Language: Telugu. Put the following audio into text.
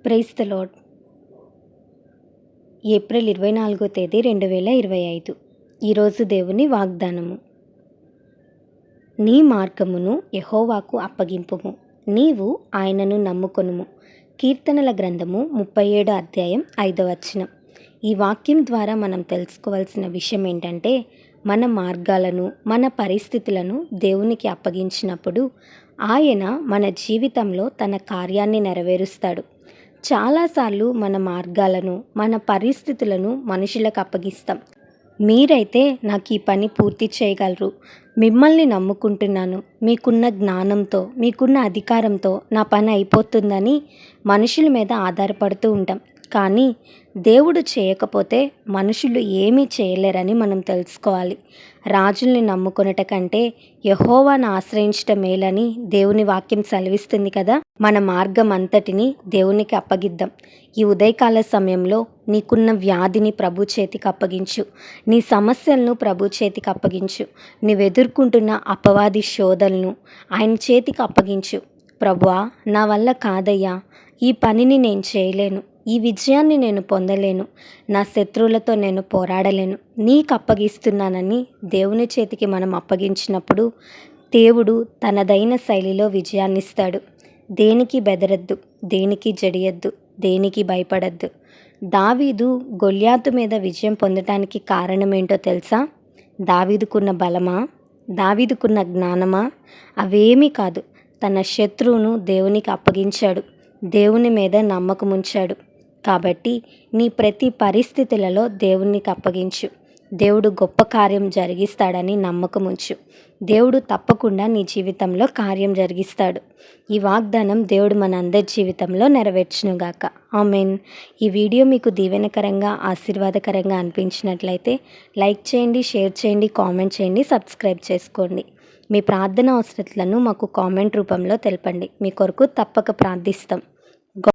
Praise the Lord. ఏప్రిల్ 24వ తేదీ 2025. ఈరోజు దేవుని వాగ్దానము. నీ మార్గమును యెహోవాకు అప్పగింపుము, నీవు ఆయనను నమ్ముకొనుము. కీర్తనల గ్రంథము 37వ అధ్యాయం 5వ వచనం. ఈ వాక్యం ద్వారా మనం తెలుసుకోవాల్సిన విషయం ఏంటంటే, మన మార్గాలను, మన పరిస్థితులను దేవునికి అప్పగించినప్పుడు ఆయన మన జీవితంలో తన కార్యాన్ని నెరవేరుస్తాడు. చాలాసార్లు మన మార్గాలను, మన పరిస్థితులను మనుషులకు అప్పగిస్తాం. మీరైతే నాకు ఈ పని పూర్తి చేయగలరు, మిమ్మల్ని నమ్ముకుంటున్నాను, మీకున్న జ్ఞానంతో, మీకున్న అధికారంతో నా పని అయిపోతుందని మనుషుల మీద ఆధారపడుతూ ఉంటాం. కానీ దేవుడు చేయకపోతే మనుషులు ఏమీ చేయలేరని మనం తెలుసుకోవాలి. రాజుల్ని నమ్ముకొనట కంటే యెహోవాను ఆశ్రయించటం మేలని దేవుని వాక్యం సెలవిస్తుంది కదా. మన మార్గం అంతటిని దేవునికి అప్పగిద్దాం. ఈ ఉదయకాల సమయంలో నీకున్న వ్యాధిని ప్రభు చేతికి అప్పగించు, నీ సమస్యలను ప్రభు చేతికి అప్పగించు, నీవు ఎదుర్కొంటున్న అపవాది శోధనలను ఆయన చేతికి అప్పగించు. ప్రభువా, నా వల్ల కాదయ్యా, ఈ పనిని నేను చేయలేను, ఈ విజయాన్ని నేను పొందలేను, నా శత్రువులతో నేను పోరాడలేను, నీకు అప్పగిస్తున్నానని దేవుని చేతికి మనం అప్పగించినప్పుడు దేవుడు తనదైన శైలిలో విజయాన్ని ఇస్తాడు. దేనికి బెదరద్దు, దేనికి జడియద్దు, దేనికి భయపడద్దు. దావీదు గొల్యాతు మీద విజయం పొందటానికి కారణం ఏంటో తెలుసా? దావీదుకున్న బలమా, దావీదుకున్న జ్ఞానమా? అవేమీ కాదు. తన శత్రువును దేవునికి అప్పగించాడు, దేవుని మీద నమ్మకం ఉంచాడు. కాబట్టి నీ ప్రతి పరిస్థితులలో దేవునికి అప్పగించు. దేవుడు గొప్ప కార్యం జరిగిస్తాడని నమ్మకం ఉంచు. దేవుడు తప్పకుండా నీ జీవితంలో కార్యం జరిగిస్తాడు. ఈ వాగ్దానం దేవుడు మన అందరి జీవితంలో నెరవేర్చునుగాక. ఆమేన్. ఈ వీడియో మీకు దీవెనకరంగా, ఆశీర్వాదకరంగా అనిపించినట్లయితే లైక్ చేయండి, షేర్ చేయండి, కామెంట్ చేయండి, సబ్స్క్రైబ్ చేసుకోండి. మీ ప్రార్థన అవసరతలను మాకు కామెంట్ రూపంలో తెలపండి. మీ కొరకు తప్పక ప్రార్థిస్తాం.